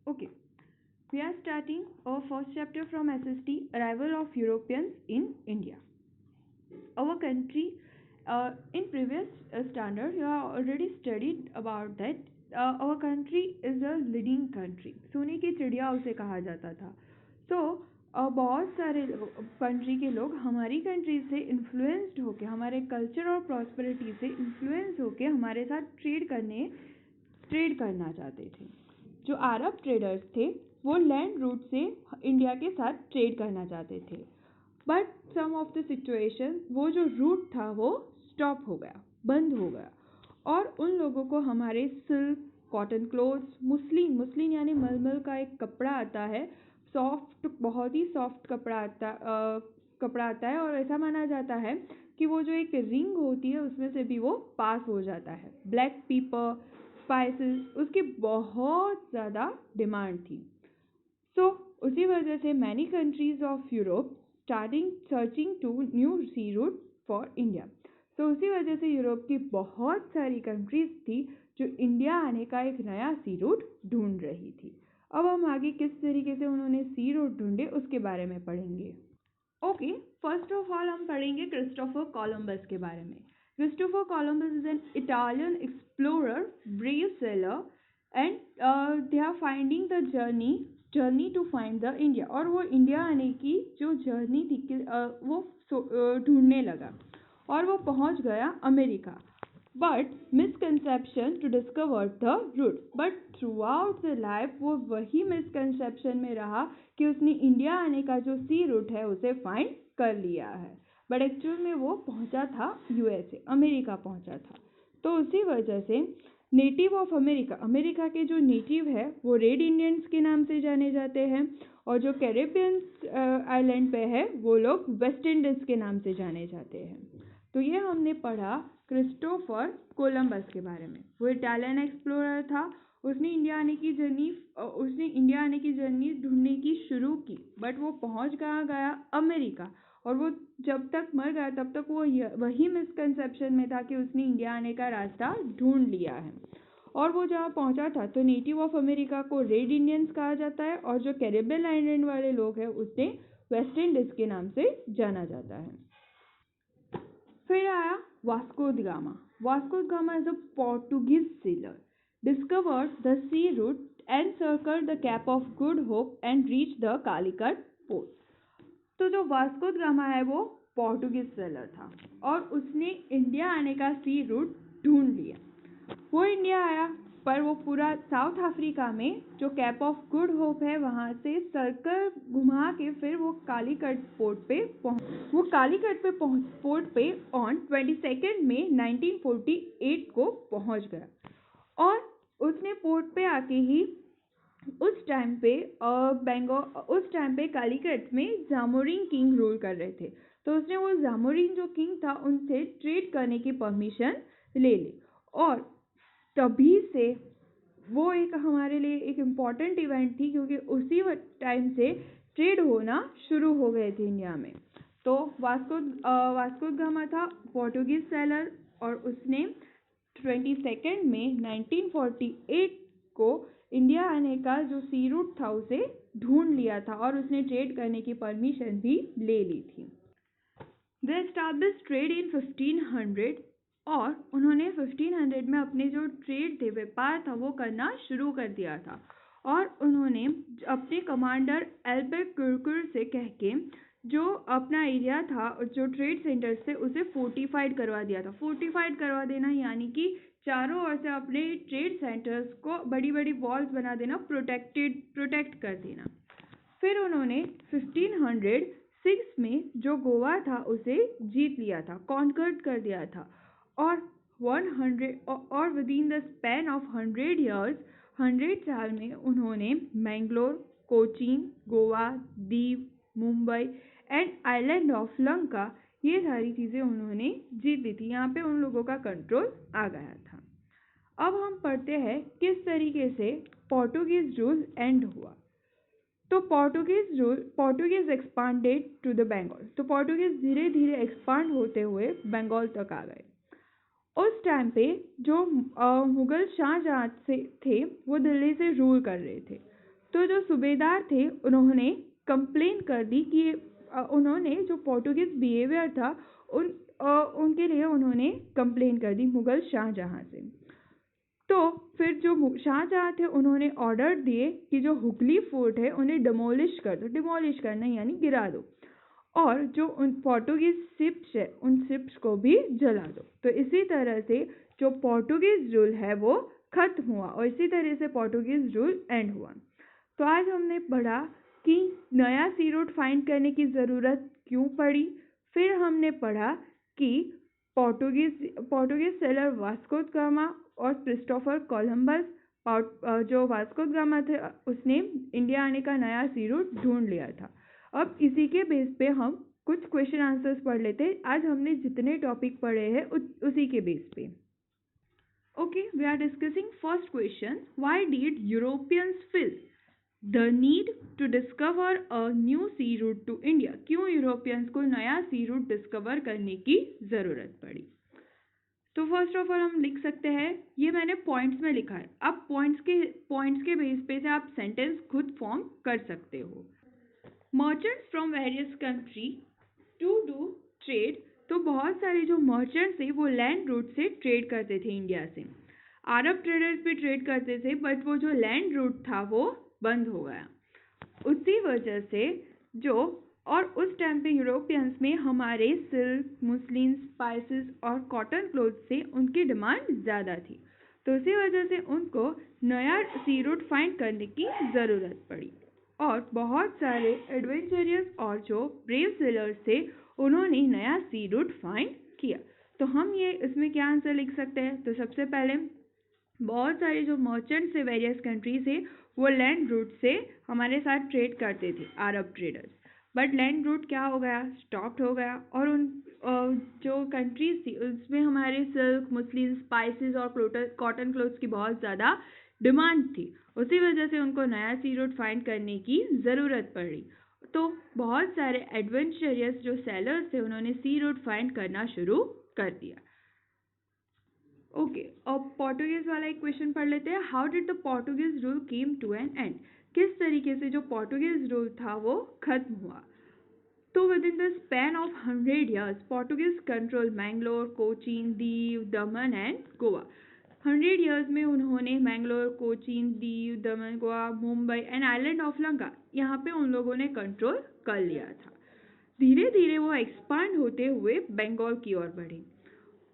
Okay, we are starting our first chapter from SST, Arrival of Europeans in India. Our country, in previous standard, you have already studied about that. Our country is a leading country. सोने की चिड़िया उसे कहा जाता था. So, बहुत सारे country के लोग हमारी कंट्री से इन्फ्लुएंस्ड होके, हमारे कल्चर और प्रॉस्पेरिटी से इन्फ्लुएंस होके हमारे साथ ट्रेड करना चाहते थे. जो अरब ट्रेडर्स थे वो लैंड रूट से इंडिया के साथ ट्रेड करना चाहते थे. But some of the situation, वो जो रूट था वो स्टॉप हो गया, बंद हो गया, और उन लोगों को हमारे सिल्क, कॉटन क्लोथ्स, मुस्लिन यानी मलमल का एक कपड़ा आता है, सॉफ्ट, बहुत ही सॉफ्ट कपड़ा आता है, और ऐसा माना जाता है कि वो जो एक रिंग होती है उसमें से भी वो पास हो जाता है. ब्लैक पेपर, स्पाइसेस, उसकी बहुत ज़्यादा डिमांड थी. सो उसी वजह से many countries of Europe starting searching to new sea route for India. तो उसी वजह से यूरोप की बहुत सारी कंट्रीज थी जो इंडिया आने का एक नया सी रूट ढूंढ रही थी. अब हम आगे किस तरीके से उन्होंने सी रूट ढूंढे उसके बारे में पढ़ेंगे. ओके, फर्स्ट ऑफ ऑल हम पढ़ेंगे क्रिस्टोफर कोलंबस के बारे में. Christopher Columbus is an Italian explorer, brave sailor, and they are finding the journey to find the India. और वो इंडिया आने की जो जर्नी थी वो ढूंढने लगा, और वो पहुंच गया America. But misconception to discover the route. But throughout the life वो वही मिसकंसेप्शन में रहा कि उसने इंडिया आने का जो सी रूट है उसे फाइंड कर लिया है. बट एक्चुअल में वो पहुंचा था यूएसए, अमेरिका पहुंचा था. तो उसी वजह से नेटिव ऑफ अमेरिका के जो नेटिव है वो रेड इंडियंस के नाम से जाने जाते हैं, और जो कैरेबियन आइलैंड पे है वो लोग वेस्ट इंडीज के नाम से जाने जाते हैं. तो ये हमने पढ़ा क्रिस्टोफर कोलंबस के बारे में. वो इटालियन एक्सप्लोरर था. उसने इंडिया आने की जर्नी ढूंढने की शुरू की, बट वो पहुंच कहाँ गया? अमेरिका. और वो जब तक मर गया तब तक वो वही मिसकंसेप्शन में था कि उसने इंडिया आने का रास्ता ढूंढ लिया है. और वो जहाँ पहुंचा था तो नेटिव ऑफ अमेरिका को रेड इंडियंस कहा जाता है, और जो कैरेबियन आइलैंड वाले लोग हैं उसे वेस्ट इंडीज के नाम से जाना जाता है. फिर आया Vasco the gamma. Vasco the gamma is a Portuguese seller, discovered the sea route and circled the Cape of Good Hope and reached the Calicut port. तो जो वास्को द गामा है वो पोर्टुगीज सेलर था, और उसने India आने का सी root ढूंढ लिया. वो इंडिया आया, पर वो पूरा साउथ अफ्रीका में जो कैप ऑफ गुड होप है वहाँ से सर्कल घुमा के फिर वो कालीकट पोर्ट पे पोर्ट पे ऑन 22 मई 1948 को पहुँच गया. और उसने पोर्ट पे आके ही उस टाइम पे कालीकट में जामोरिन किंग रूल कर रहे थे. तो उसने वो जामोरिन जो किंग था उनसे ट्रेड करने की परमिशन ले ली, और तभी से वो एक हमारे लिए एक इम्पॉर्टेंट इवेंट थी, क्योंकि उसी टाइम से ट्रेड होना शुरू हो गए थे इंडिया में. तो वास्को गामा था पोर्टुगीज सेलर, और उसने 22 मई 1948 को इंडिया आने का जो सी रूट था उसे ढूंढ लिया था, और उसने ट्रेड करने की परमिशन भी ले ली थी. दे एस्टैब्लिश्ड ट्रेड इन 1500, और उन्होंने 1500 में अपने जो ट्रेड थे, व्यापार था, वो करना शुरू कर दिया था. और उन्होंने अपने कमांडर एल्बर्ट कुरकुर से कह के जो अपना एरिया था, जो ट्रेड सेंटर्स थे, उसे फोर्टिफाइड करवा दिया था. फोर्टिफाइड करवा देना यानी कि चारों ओर से अपने ट्रेड सेंटर्स को बड़ी बड़ी वॉल्स बना देना, प्रोटेक्ट कर देना. फिर उन्होंने 1506 में जो गोवा था उसे जीत लिया था, कॉन्कर्ड कर दिया था. और with in the span of 100 years, 100 साल में उन्होंने Mangalore, Cochin, Goa, Diu, Mumbai and island of Lanka, ये सारी चीज़ें उन्होंने जीत ली थी. यहाँ पे उन लोगों का कंट्रोल आ गया था. अब हम पढ़ते हैं किस तरीके से पोर्टुगीज रूल एंड हुआ. तो Portuguese expanded to the Bengal. तो पोर्टुगीज धीरे धीरे एक्सपांड होते हुए बंगाल तक आ गए. उस टाइम पे जो मुगल शाहजहाँ से थे वो दिल्ली से रूल कर रहे थे. तो जो सूबेदार थे उन्होंने कंप्लेन कर दी कि उन्होंने जो पोर्टुगीज बिहेवियर था उनके लिए उन्होंने कंप्लेन कर दी मुगल शाहजहां से। तो फिर जो शाहजहां थे उन्होंने ऑर्डर दिए कि जो हुगली फोर्ट है उन्हें डिमोलिश कर दो, डिमोलिश करना यानी गिरा दो, और जो उन पोर्टुगीज शिप्स है उन शिप्स को भी जला दो। तो इसी तरह से जो पोर्टुगीज रूल है वो खत्म हुआ और इसी तरह से पोर्टुगीज रूल एंड हुआ। तो आज हमने पढ़ा कि नया सी रूट फाइंड करने की ज़रूरत क्यों पड़ी, फिर हमने पढ़ा कि Portuguese seller Vasco the gamma और क्रिस्टोफर कोलंबस, जो वास्को द गामा थे उसने इंडिया आने का नया सी रूट ढूंढ लिया था। अब इसी के बेस पे हम कुछ क्वेश्चन आंसर्स पढ़ लेते हैं। आज हमने जितने टॉपिक पढ़े हैं उसी के बेस पे। Okay, we are discussing first question, why did Europeans feel the need to discover a new sea route to India? क्यों यूरोपियंस को नया सी रूट डिस्कवर करने की ज़रूरत पड़ी? तो फर्स्ट ऑफ ऑल हम लिख सकते हैं, ये मैंने पॉइंट्स में लिखा है, अब पॉइंट्स के बेस पे से आप सेंटेंस खुद फॉर्म कर सकते हो। Merchants from various country to do trade, तो बहुत सारे जो मर्चेंट्स थे वो लैंड रूट से ट्रेड करते थे इंडिया से। अरब ट्रेडर्स भी ट्रेड करते थे, बट वो जो लैंड रूट था वो बंद हो गया। उसी वजह से और उस टाइम पे यूरोपियंस में हमारे सिल्क, मुस्लिन, स्पाइसेस और कॉटन क्लोथ से उनकी डिमांड ज़्यादा थी। तो उसी वजह से उनको नया सी रूट फाइंड करने की ज़रूरत पड़ी और बहुत सारे एडवेंचरियस और जो ब्रेव सेलर्स थे उन्होंने नया सी रूट फाइंड किया। तो हम ये इसमें क्या आंसर लिख सकते हैं? तो सबसे पहले बहुत सारे जो मर्चेंट्स थे वेरियस कंट्री से वो लैंड रूट से हमारे साथ ट्रेड करते थे, Arab traders, but land route क्या हो गया? स्टॉप्ड हो गया और उन जो कंट्रीज थी उसमें हमारे सिल्क, मुस्लिन, स्पाइसेस और कॉटन क्लोथ्स की बहुत ज़्यादा डिमांड थी। उसी वजह से उनको नया सी रूट फाइंड करने की ज़रूरत पड़ी। तो बहुत सारे एडवेंचरियस जो सेलर्स थे उन्होंने सी रूट फाइंड करना शुरू कर दिया। ओके, अब पोर्टुगीज वाला एक क्वेश्चन पढ़ लेते हैं। How did the Portuguese rule came to an end? किस तरीके से जो पोर्टुगीज रूल था वो खत्म हुआ? तो with in the span of 100 years Portuguese control Mangalore, Cochin, Diu, Daman and Goa. 100 years में उन्होंने मैंगलोर, कोचीन, दीव, दमन, Goa, Mumbai and island of Lanka, यहाँ पे उन लोगों ने कंट्रोल कर लिया था। धीरे धीरे वो एक्सपांड होते हुए बंगाल की ओर बढ़े।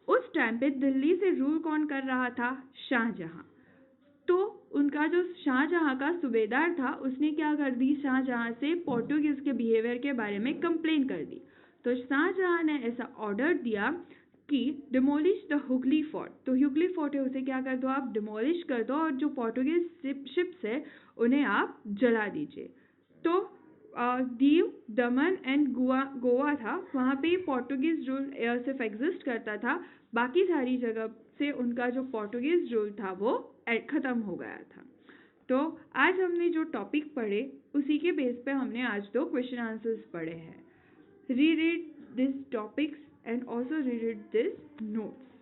उस टाइम पे दिल्ली से रूल कौन कर रहा था? शाहजहां। तो उनका जो शाहजहां का सूबेदार था उसने क्या कर दी? शाहजहां से पोर्टुगीज के बिहेवियर के बारे में कंप्लेन कर दी। तो शाहजहां ने ऐसा ऑर्डर दिया कि डिमोलिश द हुगली फोर्ट। तो हुगली फोर्ट है उसे क्या कर दो? आप डिमोलिश कर दो और जो पोर्टुगीज शिप्स है उन्हें आप जला दीजिए। तो दीव, दमन एंड गोवा था, वहाँ पे पोर्टुगीज रूल सिर्फ एग्जिस्ट करता था, बाकी सारी जगह से उनका जो पोर्टुगीज रूल था वो ख़त्म हो गया था। तो आज हमने जो टॉपिक पढ़े उसी के बेस पे हमने आज 2 क्वेश्चन आंसर्स पढ़े हैं। Read this topics and also read this notes.